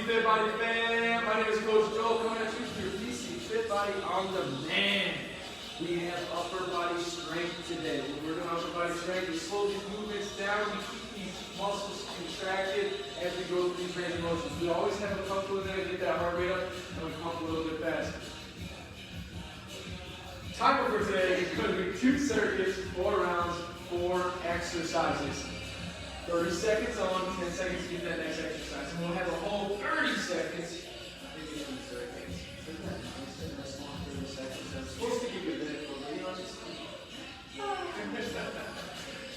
Fit Body fan. My name is Coach Joel coming at you with your DC Fit Body on demand. We have upper body strength today. When we're doing upper body strength, we slow these movements down. We keep these muscles contracted as we go through these range of motions. We always have a couple in there to get that heart rate up, and we pump a little bit faster. Timer for today is going to be 2 circuits, 4 rounds, 4 exercises. 30 seconds on, 10 seconds to get that next exercise. And we'll have a whole 30 seconds, maybe 2 seconds. Isn't that nice? A nice long 30 seconds. I'm supposed to give you a minute for me.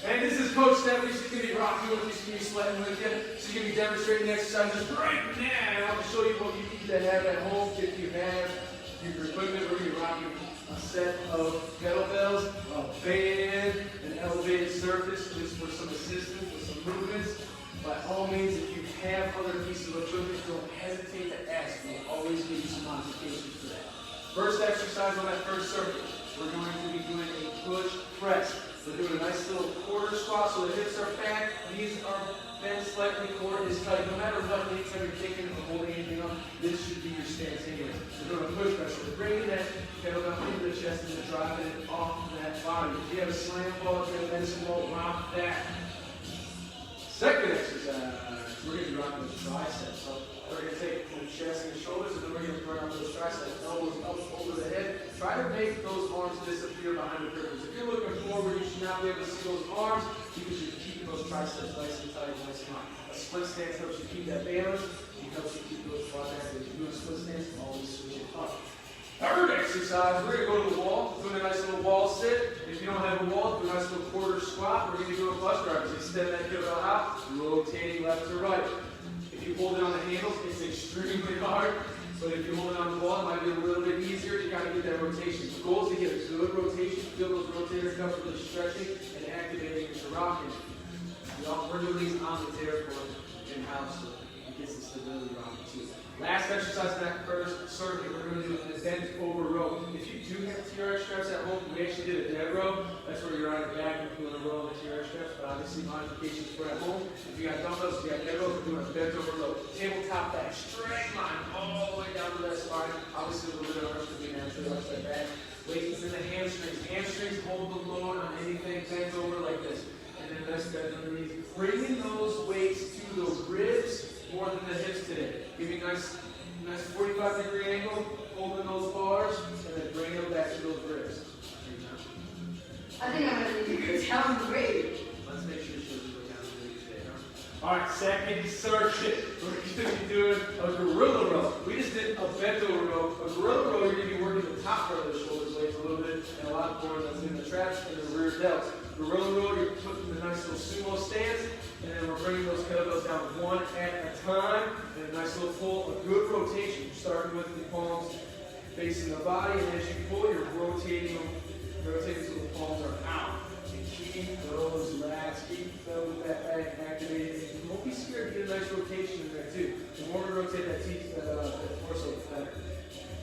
And this is Coach Stephanie. She's going to be rocking with you. She's going to be sweating with you. She's going to be demonstrating exercises right now. I'll show you what you need to have at home. If you have your equipment, we're going to be rocking a set of kettlebells, a band, an elevated surface just for some assistance with some movements. By all means, if you have other pieces of equipment, don't hesitate to ask. We'll always give you some modifications for that. First exercise on that first circuit, we're going to be doing a push press. We're doing a nice little quarter squat so the hips are back, knees are bent slightly, core is tight. No matter what, anytime you're kicking or holding anything up, this should be your stance anyway. We're doing a push press. So we're bringing that kettlebell into the chest and then driving it off that body. If you have a slam ball, if you have a medicine ball, rock that. Second exercise, we're going to be rocking those triceps. So we're going to take the chest and the shoulders, and then we're going to burn out those triceps, elbows up over the head. Try to make those arms disappear behind the curves. If you're looking forward, you should not be able to see those arms because you're keeping those triceps nice and tight, nice and high. A split stance helps you keep that balance. It helps you keep those quads active. If you're doing a split stance, always switch it up. Third exercise, we're going to go to the wall, doing a nice little wall sit. If you don't have a wall, do a nice little quarter squat. We're going to do a bus drive. So extend that kettlebell out, rotating left to right. If you hold it on the handles, it's extremely hard. But if you hold it on the wall, it might be a little bit easier. You got to get that rotation. The goal is to get a good rotation, feel those rotators comfortably stretching and activating into rocking. We're doing these on the terraform in-house, so it gets the stability rocking too. Last exercise in that first circuit, we're going to do a bent over row. If you do have TRX straps at home, we actually did a dead row. That's where you're on your back and doing a row on the TRX straps, but obviously modifications for at home. If you got dumbbells, you got dead rows, we're doing a bent over row. Tabletop back, straight line all the way down to that spine. Obviously a little bit of arch because we naturally arch that back. Weights in the hamstrings. Hamstrings hold the load on anything bent over like this. And then nice bend underneath. Bringing those weights to the ribs more than the hips today. Give me a nice 45-degree angle, holding those bars, and then bring them back to those ribs. I think I'm going to need to tell them great. Let's make sure she doesn't go down to the today, huh? All right, second circuit. We're going to be doing a gorilla row. We just did a bent over row. A gorilla row, you're going to be working the top part of the shoulder blades a little bit, and a lot more that's in the traps and the rear delts. Gorilla row, you're putting the nice little sumo stance, and then we're bringing those kettlebells down one at a time, and a nice little pull, a good rotation. Starting with the palms facing the body, and as you pull, you're rotating so the palms are out. And keep those lats, keep those that back activated. And don't be scared to get a nice rotation in there too. The more we rotate that torso, the better.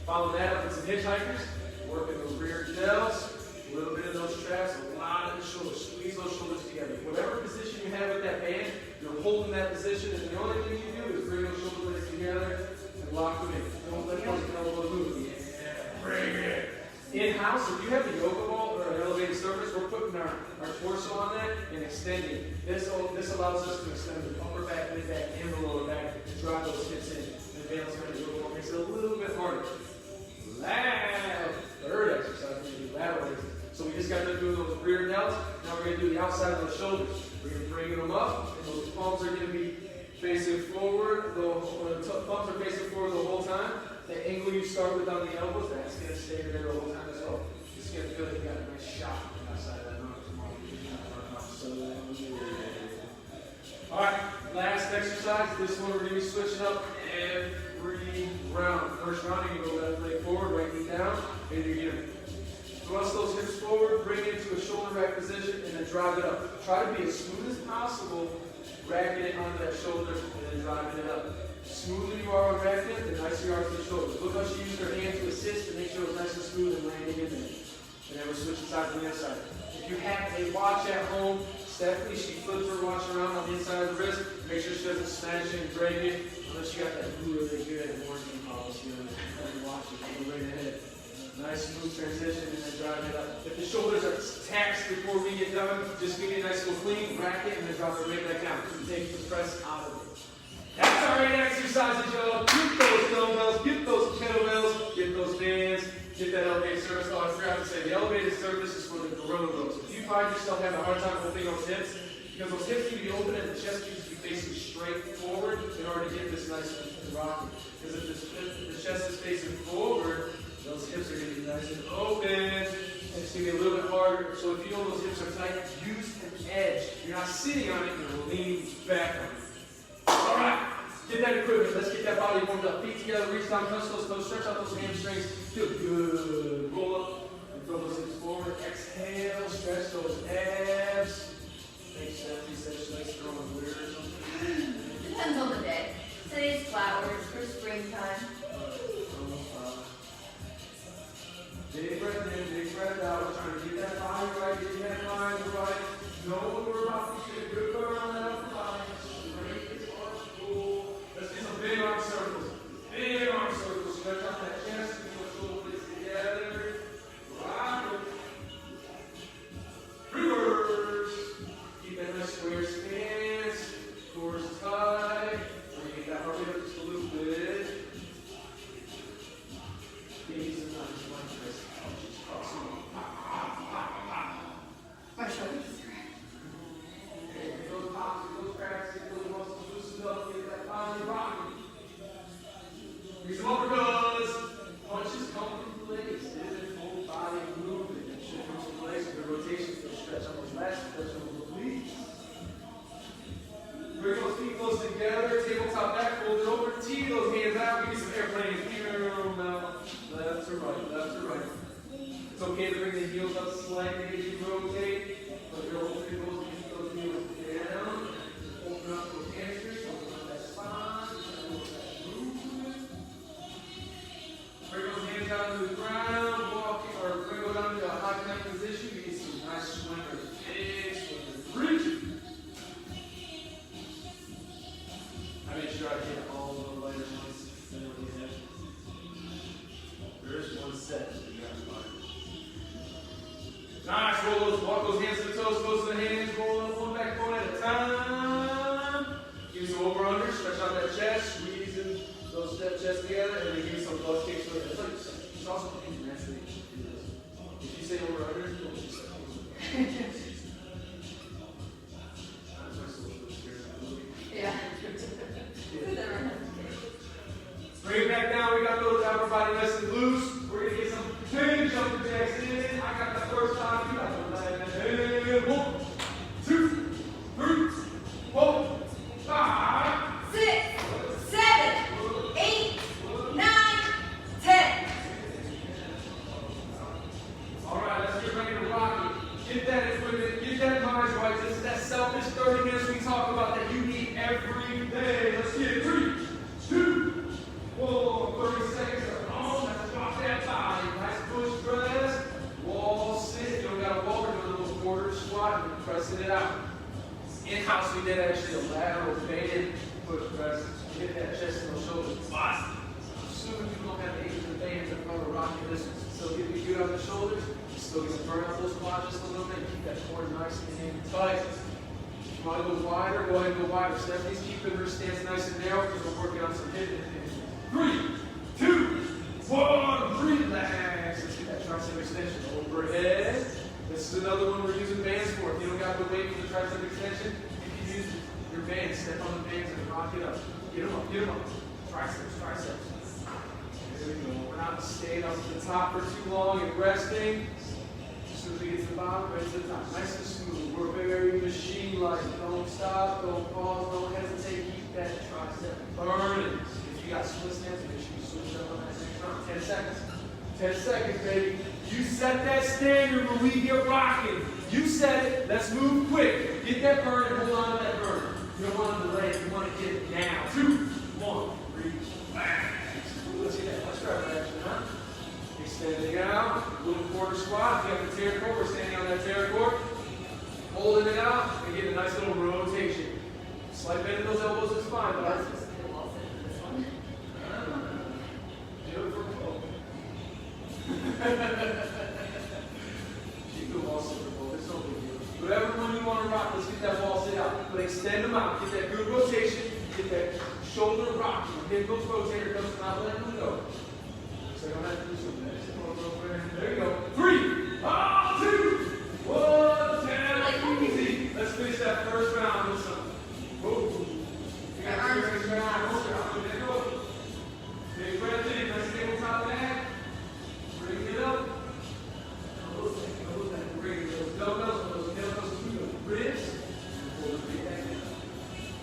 Follow that up with some hitchhikers, working the rear delts. A little bit of those traps, a lot of the shoulders. Squeeze those shoulders together. Whatever position you have with that band, you're holding that position, and the only thing you do is bring those shoulder blades together and lock them in. Don't let those elbows move. Yeah, bring it. In-house, if you have a yoga ball or an elevated surface, we're putting our torso on that and extending. This allows us to extend the upper back, mid back, and the lower back to drive those hips in. And the balance kind of makes it a little bit harder. Third exercise, we're going to do lateral raises. So we just got to do those rear delts. Now we're going to do the outside of those shoulders. We're going to bring them up, and those palms are going to be facing forward. The palms are facing forward the whole time. The angle you start with on the elbows, that's going to stay there the whole time as well. Just going to feel like you got a nice shot on the outside of that arm. All right, last exercise. This one we're going to be switching up every round. First round, you're going to go left leg forward, right knee down, and you're going to thrust those hips forward, bring it into a shoulder rack position, and then drive it up. Try to be as smooth as possible, racking it onto that shoulder, and then driving it up. The smoother you are on racking it, the nicer you are to the shoulders. Look how she used her hand to assist to make sure it's nice and smooth and landing in there. And then we're switching sides on the inside. If you have a watch at home, Stephanie, she flips her watch around on the inside of the wrist. Make sure she doesn't smash it and break it, unless you got that really good warranty policy on it. You watch it, go right ahead. Nice smooth transition and then drive it up. If the shoulders are taxed before we get done, just give me a nice little clean, rack it, and then drop it right back down. Take the press out of it. That's our 8 exercises, y'all. Get those dumbbells, get those kettlebells, get those bands, get that elevated surface. Oh, I forgot to say, the elevated surface is for the gorilla rows. If you find yourself having a hard time opening those hips, because those hips need to be open and the chest needs to be facing straight forward in order to get this nice and rocking. Because if the chest is facing forward, those hips are going to be nice and open, and it's going to be a little bit harder. So if you know those hips are tight, use an edge. You're not sitting on it, you're leaning back on it. All right, get that equipment. Let's get that body warmed up. Feet together, reach down, touch those toes, stretch out those hamstrings. Feel good. Roll up and throw those hips forward. Exhale, stretch those abs. Make that session nice, strong, weird or something. Depends on the day. Today's flowers for springtime. Big breath in, big breath out. We're trying to get that body right, get that mind right. Know what we're about to get a good burn on that upper body. Straight as far as cool. Let's get some big arm circles. Big arm circles. Stretch out that chest, get those shoulders together. Rock it. Reverse. Keep that nice square stance. Core is tight. We're going to get that heart rate up just a little bit. Knees and knives like this. Just cross them. My shoulders. Okay, get those pops, get those cracks, get those muscles loosened up, get that body rocking. Use them uppercuts. Punches come from the legs. It is a full body movement. It should come from the legs with the rotation. So stretch on those lats, stretch on those obliques. Bring those feet close together, tabletop back, fold it over, tee those hands out, give me some airplane. Left to right, left to right. It's okay to bring the heels up slightly as you rotate, but you're opening those heels down. Open up those hamstrings, open up that spine, open up that movement. Bring those hands down to the ground, walking, or bring them down to a high plank position. You get some nice swingers. Big swingers. Reach. I make sure I hit all the lighter ones. Then what do you have? There's one set. So you got to find it. Nice. Roll those, walk those hands to the toes, toes to the hands. Roll up one back one at a time. Give me some over under. Stretch out that chest. Squeezing those chest together, and then give me some butt kicks with it. It's like it's also naturally do this. If you say over under, don't just say. Yeah. Bring it back down. We got those upper body nice and loose. We're going to get some big jumping jacks in. I got the first time. You got the last. And 1, 2, 3, 4, 5, 6, 7, 8, 9, 10. All right, let's get ready to rock it. Get that equipment. Get that mind right. This is that selfish 30 minutes we talk about that you need every day. Let's get it. 3, 2, 1. 30 seconds are on. Let's drop that body. Nice push press. Wall sit. You don't got to walk into a little quarter squat and pressing it out. In-house, we did actually a lateral band push press. Hit that chest and those shoulders. But assuming you don't have the age of the band to cover rocking this one, still get me good on the shoulders. Still going to burn out those quads just a little bit. Keep that core nice and hanging tight. If you want to go wider, go ahead and go wider. Stephanie's keeping her stance nice and narrow because we're working on some hip impingement. 3, 2, 1. Relax. Let's get that tricep extension overhead. This is another one we're using bands for. If you don't got to wait for the tricep extension, you can use your bands. Step on the bands and rock it up. Get them up, get them up. Triceps, triceps. There we go. We're not staying up to the top for too long and resting. As soon as we get to the bottom, right to the top. Nice and smooth. We're very machine-like. Don't stop, don't pause, don't hesitate. Keep that tricep burning. If you got split stance, make sure you switch up on that next round. 10 seconds. 10 seconds, baby. You set that standard when we get rocking. You set it. Let's move quick. Get that burn and hold on to that burn. You don't want to delay it. You want to get it now. 2, 1, relax. Let's get that. Let's try that action, huh? Extending out. Little quarter squat. If you have the terra cord, we're standing on that terra cord. Holding it out and getting a nice little rotation. Slight bend in those elbows is fine, but That's supposed to be a wall sit for this one. do it for both. You can wall sit for both. It's no big deal. Whatever one you want to rock, let's get that wall sit out. But extend them out. Get that good rotation. Get that shoulder rock. Get those rotator cuffs, not letting them go. So I don't have to do something. There you go. 3, 2, 1, 10. Easy. Let's finish that first round with some. Whoa. You got your arms around. There you go. Big breath in. Let's stay on top of that. Bring it up. Bring those dumbbells and those kettlebells to the ribs.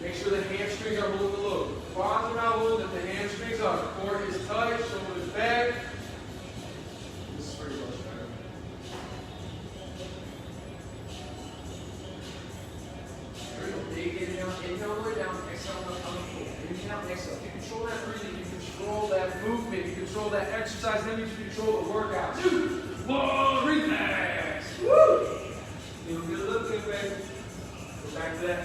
Make sure the hamstrings are holding the load. Quads are not holding, if the hamstrings are. Core is tight, shoulder is back. This is pretty much better. There we go. Big inhale, inhale all the way down, exhale on the pull. Inhale, exhale. You control that breathing, you control that movement, you control that exercise, then you control the workout. 2, 1, relax. Woo! Feel good looking, baby. Go back to that.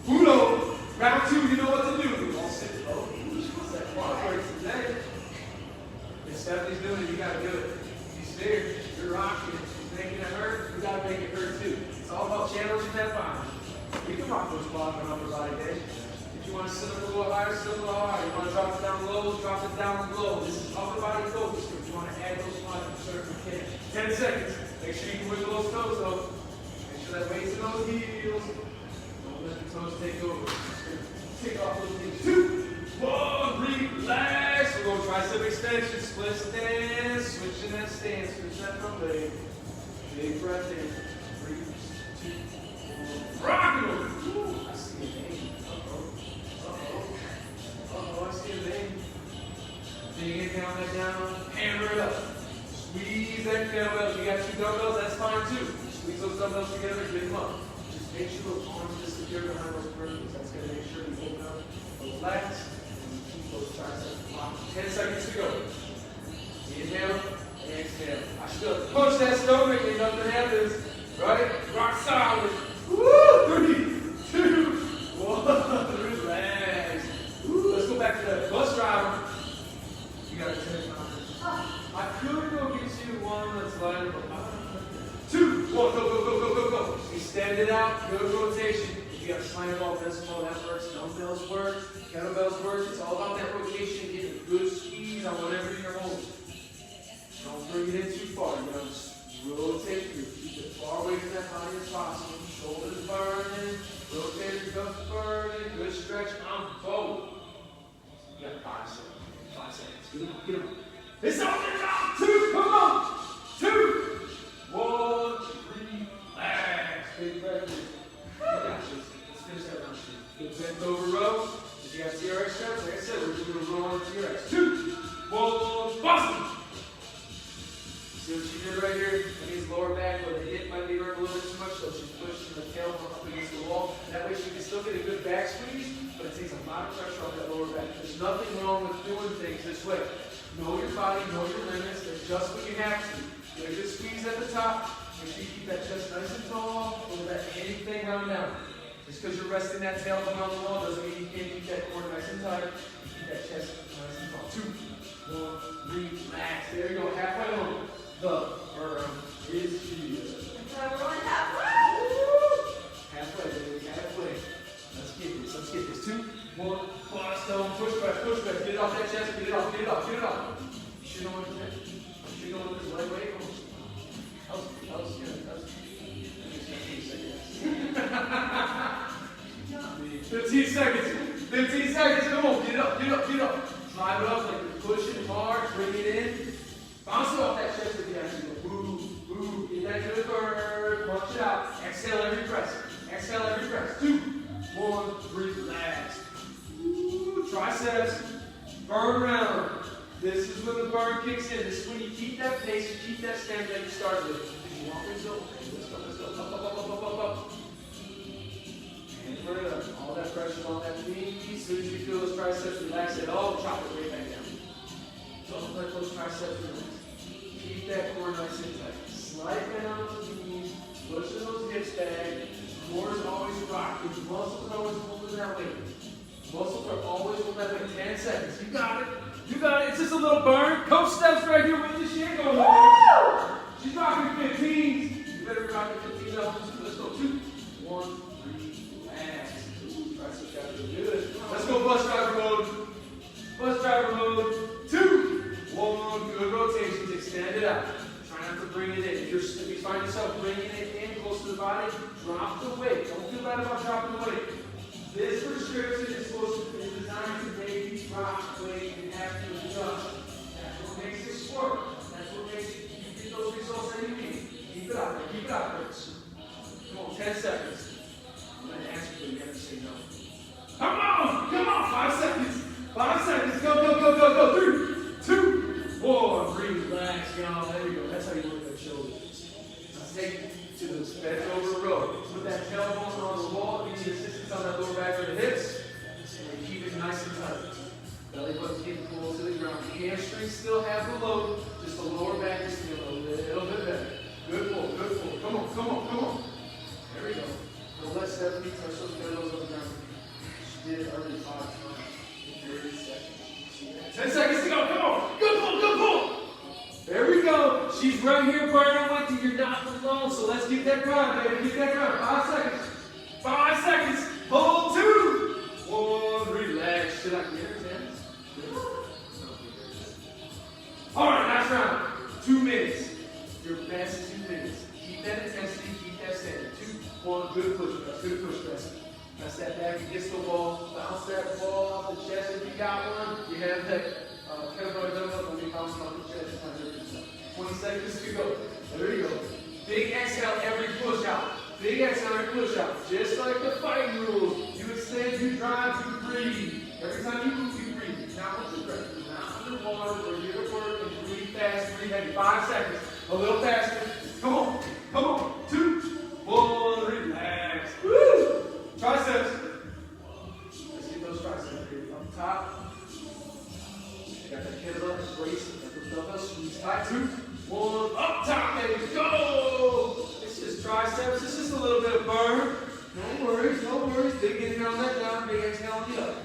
Uno. Round 2, you know what to do. All sit low. What's that quad breaks today? If Stephanie's doing it, you gotta do it. She's there, you're rocking it. She's making it hurt, you gotta make it hurt too. It's all about challenging that body. You can rock those quads on upper body day. If you want to sit up a little higher, sit up a little higher. You want to drop it down low, drop it down low. This is upper body focus. If you want to add those quads, you certainly can. 10 seconds. Make sure you can wiggle those toes though. Make sure that weight's in those heels. Don't let the toes take over. Take off those knees. 2, 1, relax. We're going tricep extension, split stance, switching that stance, switching that front leg. Big breath in. 3, 2, 1. Rocking them. I see a vein. Uh-oh, I see a vein. Big inhale that down, hammer it up. Squeeze that kettlebell. If you got 2 dumbbells, that's fine too. Squeeze those dumbbells together, get them up. Just make sure those arms disappear behind those burpees. That's going to make sure you open up those lats and you keep those triceps locked. 10 seconds to go. Inhale and exhale. I should push that stomach and nothing happens. Right? Rock solid. Woo! 3, 2, 1. Relax. Woo. Let's go back to that bus driver. You got to 10 pounds. I could go get you one that's lighter, but 2, 1, go. Extend it out, good rotation. If you got slam ball, pencil ball, that works. Dumbbells work, kettlebells work. It's all about that rotation, getting a good squeeze on whatever you're holding. Don't bring it in too far. You gotta just rotate through. Keep it far away from that body as possible. Shoulders burning, rotator cuffs burning, good stretch on both. You got 5 seconds. 5 seconds. Get them up. It's on the top. 2, come on. 2, 1, relax. Big breath in. You got this. Let's finish that round 2. Good bent over row. If you got TRX straps, like I said, we're just going to row on TRX. 2, 1, bust them. See what she did right here? That means lower back where the hip might be hurt a little bit too much, so she's pushing the tailbone up against the wall. That way she can still get a good back squeeze, but it takes a lot of pressure off that lower back. There's nothing wrong with doing things this way. Know your body, know your limits, adjust when you have to. Get a good squeeze at the top. Make sure you keep that chest nice and tall. Don't let anything round down. Just because you're resting that tailbone on the wall doesn't mean you can't keep that core nice and tight. Keep that chest nice and tall. 2, 1, relax. There you go. Halfway home. The firm is here. Everyone halfway. Halfway, baby. Halfway. Let's get this. 2, 1, quad stone. Push back. Get it off that chest. Get it off. You should know what to do. You should know what this leg weight is. That was good. 15 seconds. 15 seconds. Come on. Get it up. Drive it up like you're pushing hard. Bring it in. Bounce it off that chest if you actually go. Boo. Get that good burn. Punch it out. Exhale every press. 2, 1, relax. Triceps. Burn around. This is when the burn kicks in. This is when you keep that pace, you keep that stamina that you started with. If you want this up, let's go. Up. And burn it up. All that pressure on that knee. As soon as you feel those triceps relax it, chop it way back down. Don't let those triceps relax. Keep that core nice and tight. Slide down those knees, pushing those hips back. Core is always rocked. Your muscles are always moving. moving that weight. Muscles are always moving that weight. 10 seconds. You got it. You got it. It's just a little burn. Coach Steph's right here with you. She ain't going nowhere. She's rocking 15s. You better be rocking 15s out. Let's go. 2, 1, 3, relax. Triceps got to be good. Let's go bus driver mode. Bus driver mode. 2, 1. Good rotations. Extend it out. Try not to bring it in. If you find yourself bringing it in close to the body, drop the weight. Don't feel bad about dropping the weight. This prescription is designed to make you drop weight and have to adjust. That's what makes it work. That's what makes it, you get those results that you need. Keep it up there. Keep it up there. Come on, 10 seconds. I'm going to ask you, but you have to say no. Come on! Come on! 5 seconds. 5 seconds. Go, go, go, go, go. 3, 2, 1. Breathe, relax, y'all. There you go. That's how you work that shoulder. Let's take it to the bend over the row. Put that tailbone on the wall. Give you assistance on that lower back of the hips. And keep it nice and tight. Belly button getting pulled to the ground. Hamstrings still have the load. Just the lower back is feeling a little bit better. Good pull, good pull. Come on, come on, come on. There we go. Don't let Stephanie touch those bellows on the ground. She did it already 5 times. 30 seconds. 10 seconds to go. Come on. Good pull, good pull. There we go. She's right here burning with you. You're not alone. So let's keep that grind, baby. Keep that grind. 5 seconds. 5 seconds. Hold 2, 1. Relax. Should I get her 10? All right, last round. 2 minutes. Your best is 2 minutes. Keep that intensity. Keep that standard. 2, 1. Good push press. Good push press. Press that back against the wall. Bounce that ball off the chest if you got one. You have that kettlebell dumbbell when you bounce off the chest. 20 seconds to go. There you go. Big exhale every push out. Big exhale every push out. Just like the fighting rules. You extend, you drive, you breathe. Every time you move, you breathe. Not with the breath. Not underwater or you're at work and breathe fast, breathe heavy. 5 seconds. A little faster. Come on. Come on. 2, 1. Relax. Woo! Triceps. Let's get those triceps here. Up top. Got that kettlebell, brace, got those dumbbells, squeeze tight. 2, 1, up top, baby, go! It's just triceps, it's just a little bit of burn. No worries, no worries. Big inhale on that down, big exhale on the other.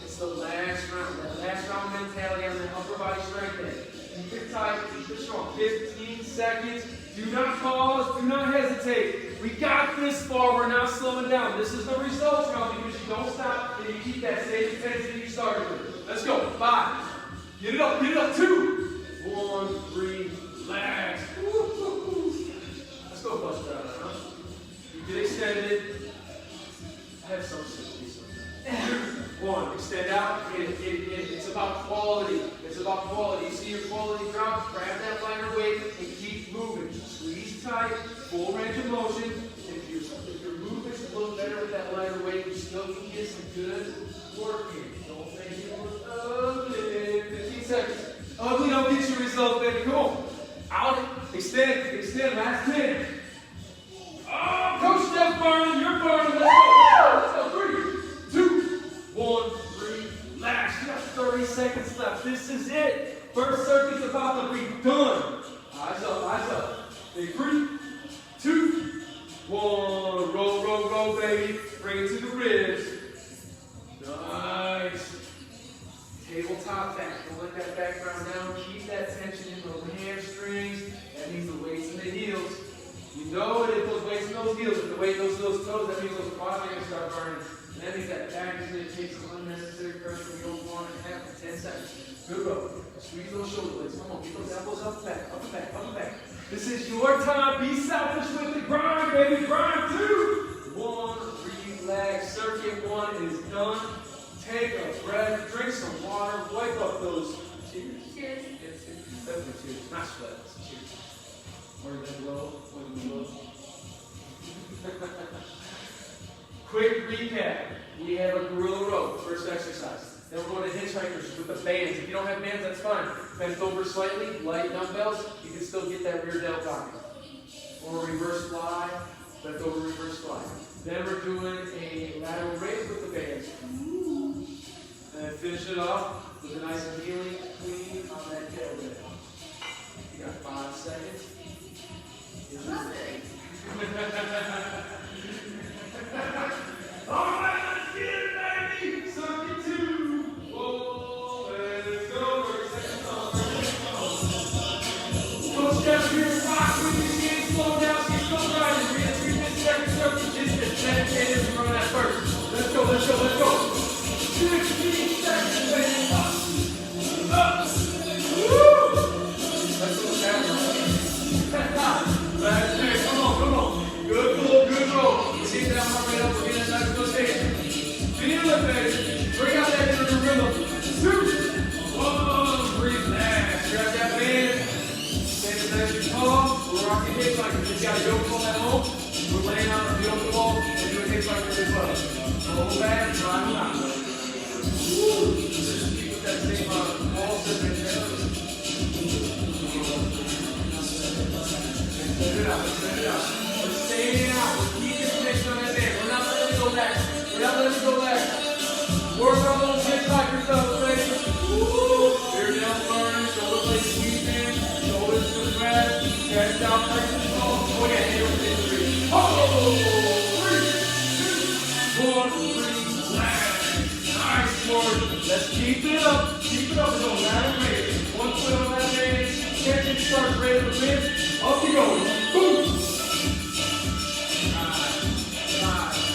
It's the last round, that last round mentality on the upper body strength day. Keep it tight, keep it strong. 15 seconds. Do not pause, do not hesitate. We got this far, we're not slowing down. This is the results round because you don't stop and you keep that same intensity you started with. Let's go. 5. Get it up, get it up. 2, 1, breathe, relax. Let's go bust it out. Huh? You get extended. I have some sympathy sometimes. 1, extend out. It's about quality. It's about quality. You see your quality drop, grab that lighter weight and keep moving. Squeeze tight, full range of motion. If your movement's a little better with that lighter weight, you still can get some good work in. Don't think it was ugly. 15 seconds. Ugly don't get you results, baby. Come on. Out. Extend. Extend. Last 10. Oh, Coach Steph burning. You're burning. Let's go. 3, 2, 1. Relax. You got 30 seconds left. This is it. First circuit's about to be done. Eyes up. Eyes up. 3, 2, 1. Roll, roll, roll, baby. Bring it to the ribs. Nice. Tabletop back. Don't let that back ground down. Keep that tension in the hamstrings. That means the weights in the heels. You know it if those weights in those heels, if the weight goes to those toes, that means those quads are going to start burning. And that means that back is going to take some unnecessary pressure. We don't want to have for 10 seconds. Good row. Squeeze those shoulder blades. Come on, get those elbows up and back, up and back, up and back. This is your time. Be selfish with it. Grind, baby. Grind. 2, 1. Relax. Circuit 1 is done. Take a breath. Drink some water. Wipe up those tears. Cheers. Definitely tears. Not sweat. It's tears. Where they blow. Where they blow. Quick recap. We have a gorilla row. First exercise. Then we're going to hitchhikers with the bands. If you don't have bands, that's fine. Bend over slightly, light dumbbells, you can still get that rear delt pocket. Or reverse fly, bend over reverse fly. Then we're doing a lateral raise with the bands. And then finish it off with a nice kneeling clean on that kettlebell. You got 5 seconds. Go back, drive them out. Woo! Just keep with that same wall set right there. Send it out, send it out. We're staying out. We're keeping connection on that band. We're not letting it go back. We're not letting it go back. Work on those hip locker stuff, baby. Woo! Here down burning, shoulder blades sweeping, shoulders to the grass, chest down, nice and tall. Oh yeah, here we go. 3. Oh! 3, 2, 1, 3, nice work. Let's keep it up. Keep it up. It's on that rate. 1 foot on that band. Second start, ready to lift. Up you go. Boom!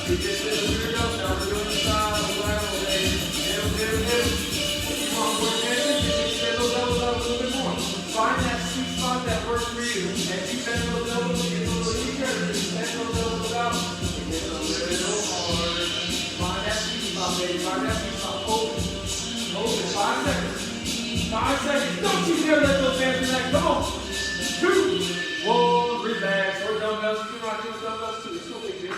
We just did the rear up. Now we're doing the side. Lateral, baby. Hip. If you want more tension, you can extend those elbows out a little bit more. Find that sweet spot that works for you. And you bend those elbows, get a little easier. Bend those elbows out. Get a little harder. Find that sweet spot, baby. Find that sweet spot. Hold it. 5 seconds. 5 seconds. Don't you dare let those hands relax. Come on. 2, 1, relax. Or dumbbells. You can rock with dumbbells too. It's no big deal.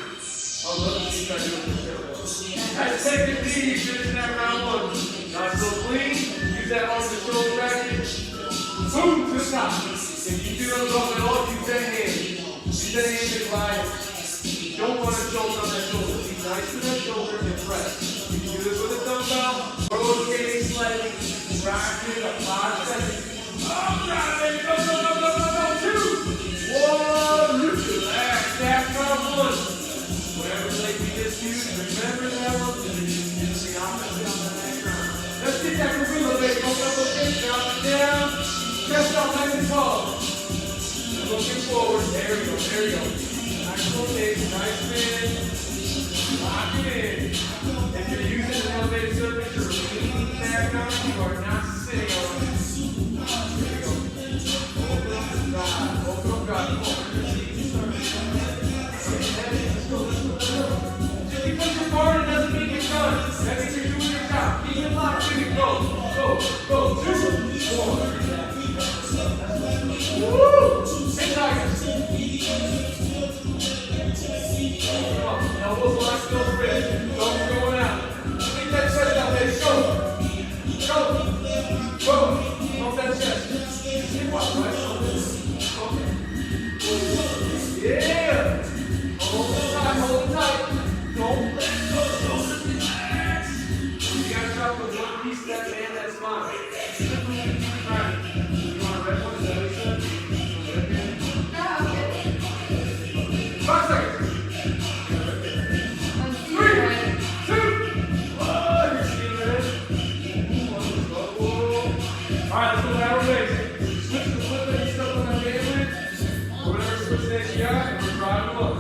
I love to see you try to do it with dumbbells. Guys, take it easy. Finish that round 1. Nice little clean. Use that arm to shoulder bracket. Boom to the top. If you do those off at all, use that hand. Use that hand to glide. You don't want to shoulder on that shoulder. Be nice to that shoulder and press. You can do this with a dumbbell. Rotating slightly. Rock it up. 5 seconds. Oh, God, baby. Go. 2, 1. Relax. That's round 1. Whatever leg we just used, remember that one. Use the opposite on the next round. Let's get that gorilla, baby. Open up those hips, down and down. Chest out nice and tall. And looking forward. There we go. Nice rotation, nice spin. Lock it in. If you're using an elevated surface, you're leaning back on it. You are not sitting on it. There we go. Open up and drive. Open up, drive. Come on. Just because you're farting doesn't mean you're done. That means you're doing your job. Keep it locked. Go. 2, 1. Woo! 10 seconds. Come on. Elbows locked, still wrist. Don't going out. Keep that chest out there. Go. Pump that chest. Hip up, right? Okay. Yeah. Hold it tight. Don't let go. Shoulders relax. You gotta drop the one piece of that band, that's fine. Alright. You want a red one? Is that what you said? Red band? No, okay. 5 seconds. 3, 2, 1. You're seeing that? Alright, let's go lateral raise. Switch the foot that you stuck on that band with. Or whatever switch that you got, and we're driving up.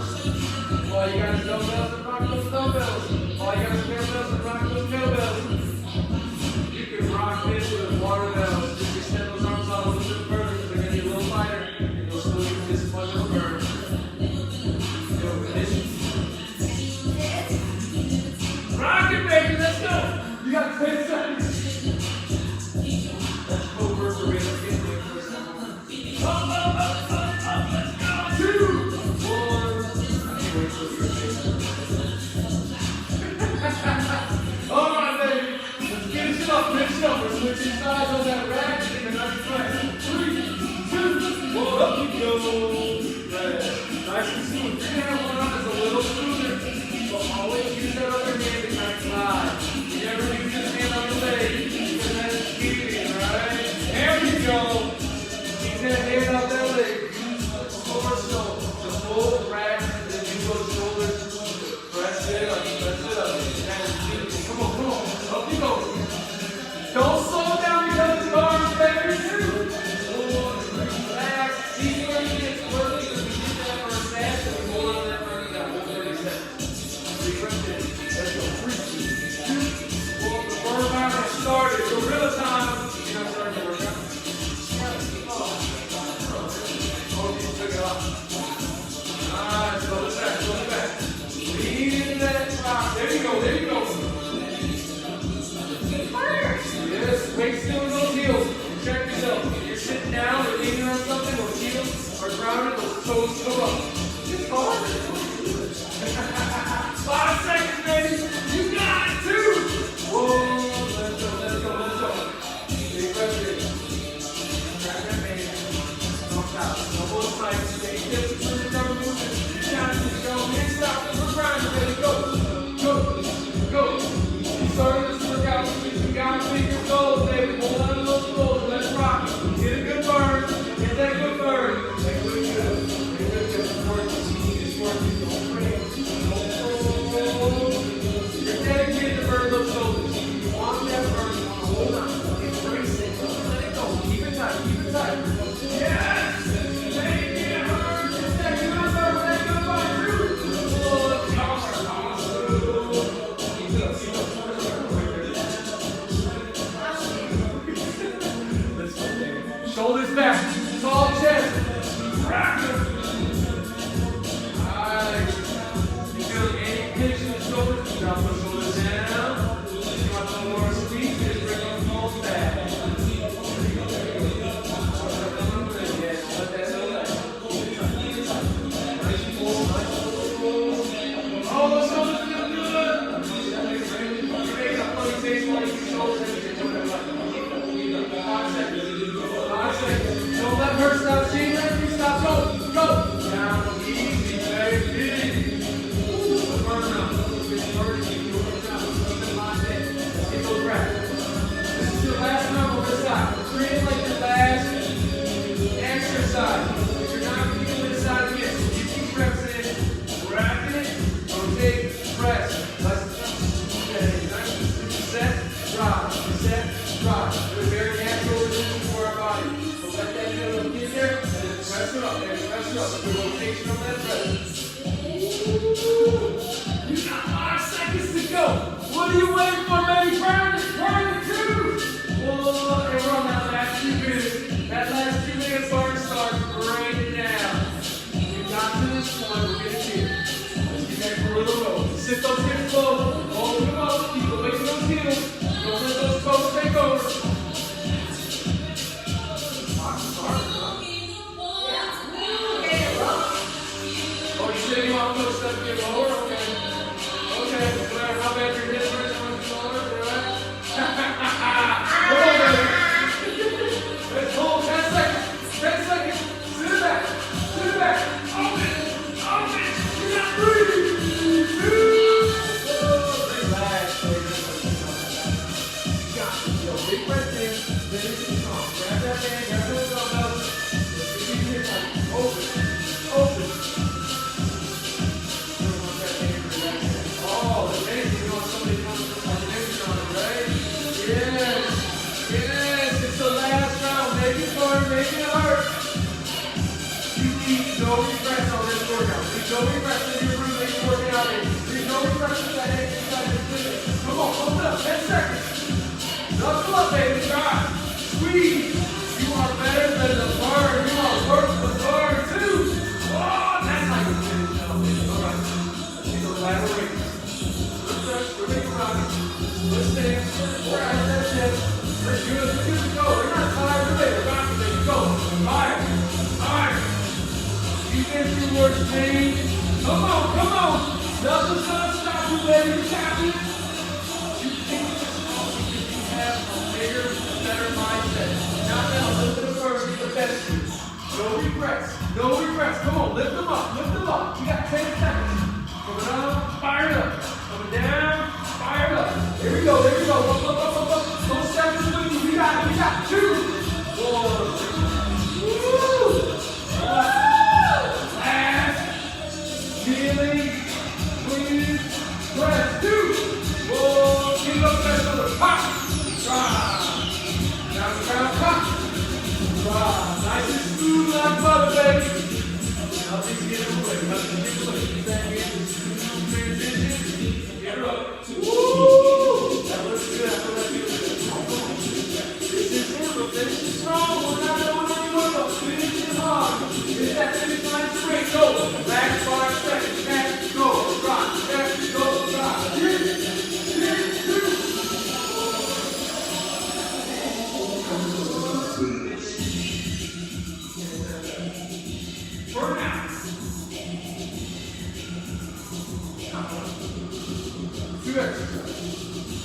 All you got is dumbbells and rock those dumbbells. All you got is kettlebells and rock those kettlebells. You can rock this with waterbells. Just extend those arms out a little bit further because they're going to be a little lighter. And you'll still get this much of a burn. Go, finish. Rock it, baby. Let's go. You got 10 seconds. Let's go, work for it. Let's get it for a second. Let's go. 2, 1. Alright, baby. Let's finish it up. We're switching sides on that rack. Take another press. 3, 2, 1. Up you go. Nice and smooth. Your hand one up is a little smoother. But always use that other hand to kind of glide. You never use this hand on the leg. Because that's cheating, right? There we go. Keep that hand out that leg. Use the torso to pull the rack. Then use those shoulders. Press it up. Come on. Up you go. Don't slow down because it's arms, baby. 2, 1. Relax. See where you get working because we did that for a fast and we hold on to that for about 30 seconds. 3 reps in. Shoulders back, tall chest, rock them. Nice. You feel any pinch in the shoulders? Drop those shoulders down. If you want a little more squeeze, just bring those palms back. Oh, those shoulders feel good. You're making a funny face while you do shoulders. 5 seconds. 5 seconds. Don't let her stop. She let you stop. Go. Go. Down. Easy, baby. Burn up. Burn Let's get those reps. This is your last time on this side. Treat it like your last exercise. If you're not feeling this side again, so you keep reps in, wrapping it, rotate, press. Let's set, drop, set, drop. We're very natural rhythm for our body. So let that middle get there, and then press it up, and press it up. The rotation of that press. You got 5 seconds to go. What are you waiting for, baby? Burn it, burn it too. Whoa, and we're on that last 2 minutes. That last 2 minutes bar starts. Break it down. We got to this point. We're getting here. Let's get back for a little roll. Sit those hips low. Hold them up. Keep away from those heels. Don't let those toes take over. Oh, you said you want to push that bit lower? Okay. Okay. No matter how bad your hips hurt, you want to go lower, right? Come on, baby. Let's hold 10 seconds. 10 seconds. Sit it back. Sit it back. Open it. Open it. You got 3, 2, relax, baby. You got it. Yo, big breath in. Finish it strong. Grab that band. Grab those dumbbells. Let's get these hips tight. Open. Open. Oh, the band. You want somebody to come on the next round, right? Yes. Yes. It's the last round. Make it fun. Make it hurt. You need no regrets on this workout. There's no regrets in your room that you're working out in. There's no regrets in that exercise. Come on, hold it up. 10 seconds. Knuckle up, baby. Try. Squeeze. You are better than the burn. You are worth the burn, too. Oh, that's how you finish it. All right. Let's get those lateral raises. Let's stretch. We're making rockets. Let's stand. We're out of that chest. We're good. We're good to go. We're not tired. We're ready. We're rocking, baby. Go. Fire. Fire. You've been through worse pain. Come on, come on. Nothing's gonna stop you, baby. You got it. You think this is awesome because you have a bigger, better mindset. Not that a little bit of first is the best for you. No regrets. No regrets. Come on, lift them up. Lift them up. You got 10 seconds. Coming up, fire it up. Coming down, fire it up. Here we go, there we go. Up, up, up, up, up. Those seconds with you. We got it. We got 2. 1. Woo! Feeling, clean, breath, 2. Whoa, keep up that shoulder. Pop, drop. Down the ground, pop, drop. Nice and smooth like butter, baby. Nothing's getting away. Nothing's getting away. Keep that transition. Get her up. Woo! That looks good. I know that feels good. This is it. We're finishing strong. We're not going anywhere. Finishing hard. Get that finish line straight. Go. Back 5 seconds. Back. Go. Rock. Back. Go. Rock. Burn out. 2 exercises.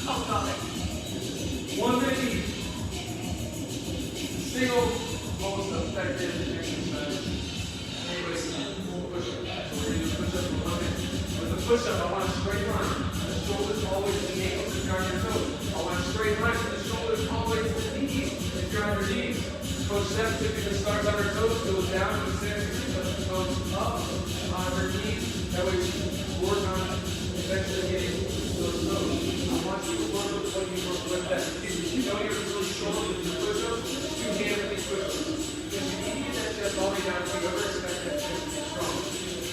Oh, stop it. 1 minute each. Single, most effective exercise. Anybody push-up. So we're going to do push-up for 1 minute. With the push-up, I want a straight line. The shoulders always to the ankles if you're on your toes. I want a straight line from the shoulders always to the knees if you're on your knees. Coach Steph typically starts on her toes, goes down to the center, goes up on her knees. That way we can work on eventually getting those toes. I want you to work with what you work with that. If you know you're really strong with your push-ups, 2 hand with these push-ups. Because you need to get that chest all the way down, so you ever expect that chest to be strong.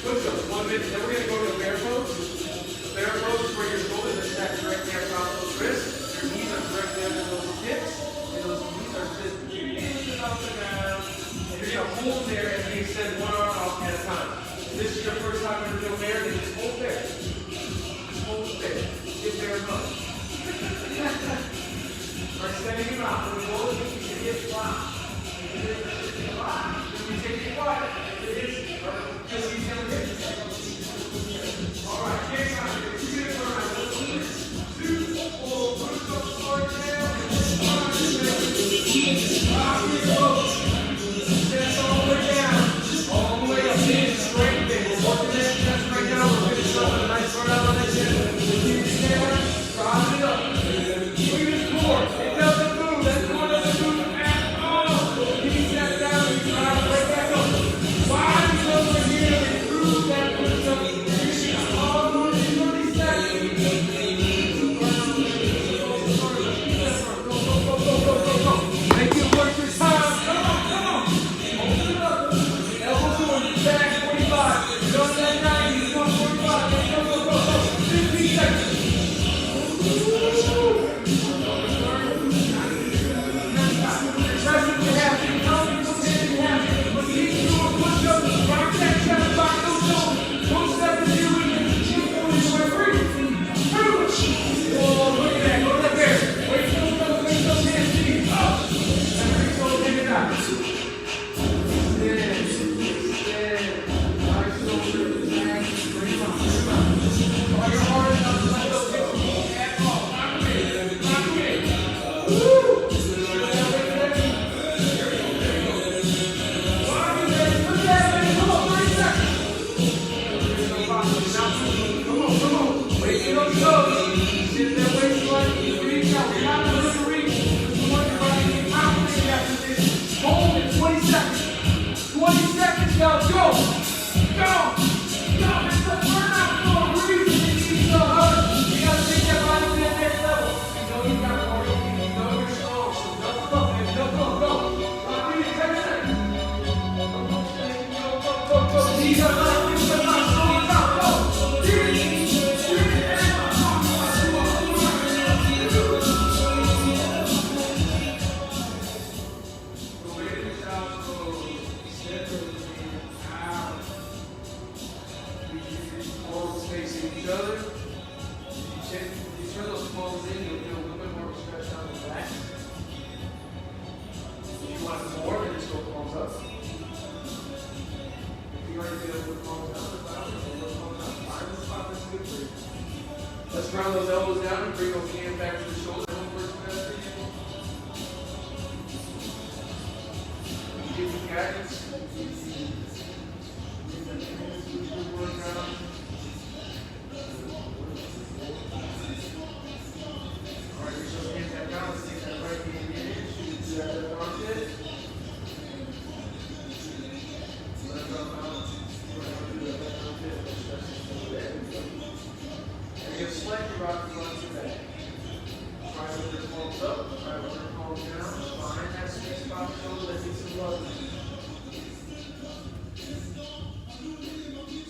Push-ups, 1 minute. Then we're going to go to the bear pose. The bear pose is where your shoulders are stacked right there send one arm off at a time. If this is your first time ever doing there, then just hold there. Just hold there. Get there and run. Or extending him out. When we roll it, you should get flat. If you take it wide, it is just he's going to get it. All right, get it out here. 2 minutes around. 2, 4, push up, start down, and 5, 6, 5, here goes. Chest all the way down. All the way up. Straight there. We're working that chest right now. We're finishing up with a nice burn out on that chest. Keep it down. Drive it up. Look at this core. It doesn't move. That core doesn't move at all. Keep it set down and drive it right back up. Why? Because we're here to improve that push up. All the way to 30 seconds. Make it work this time. Come on. Open it up. Elbows going back 45. Go to that 90. Go 45. Go. 15 seconds. Let's round those elbows down and bring those hands back to the shoulder. Give me guidance. All right, reach those hands back down. Let's take that right hand in. Shoot it to that left armpit. Left arm out. Do that left armpit. There we go. And you slightly rock the front to back. Try to lift your palms up. Try to lift your palms down. Find that sweet spot shoulder that needs some love.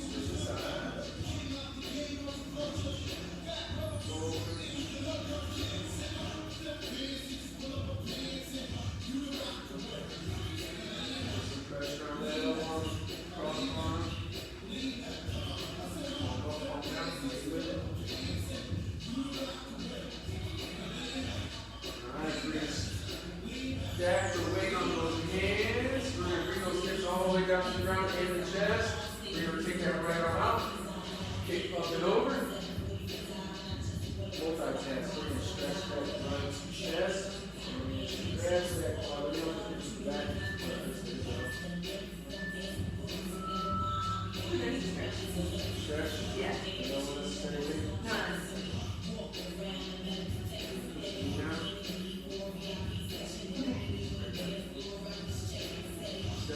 Switch the sides. Some pressure on that elbow. Cross arm. Stack the weight on those hands. We're going to bring those hips all the way down to the ground and the chest. We're going to take that right arm out. Kick up and over. Multi-chest. We're going to stretch that right chest. And we're going to stretch that quadrille. Back. Stretch. Yeah. Don't necessarily. No.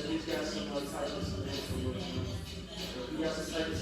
He's got some tightness in there. So if you got some tightness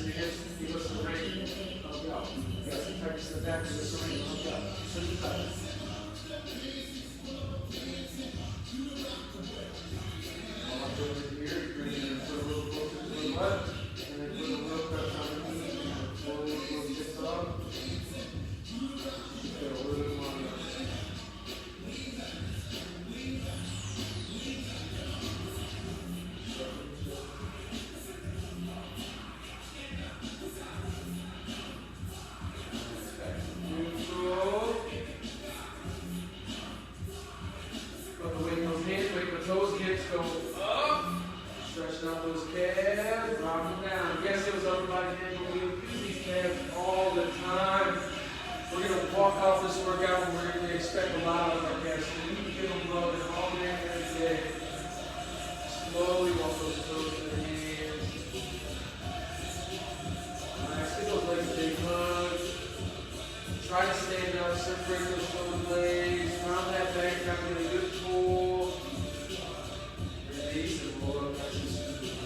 walk off this workout and we expect a lot of our guests. We need to give them love and all day every day. Slowly walk those toes to their hands. Nice. Get those legs a big hug. Try to stand up, separate those shoulder blades. Round that back, try to get a good pull. Release and roll up nice and smooth.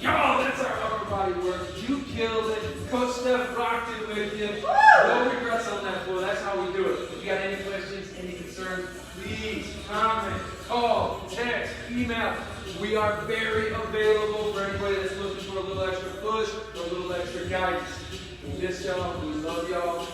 Yo, that's our upper body work. You killed it. Coach Steph rocked it with you. No regrets on that floor. That's how we do it. If you got any questions, any concerns, please comment, call, text, email. We are very available for anybody that's looking for a little extra push or a little extra guidance. We miss y'all. We love y'all.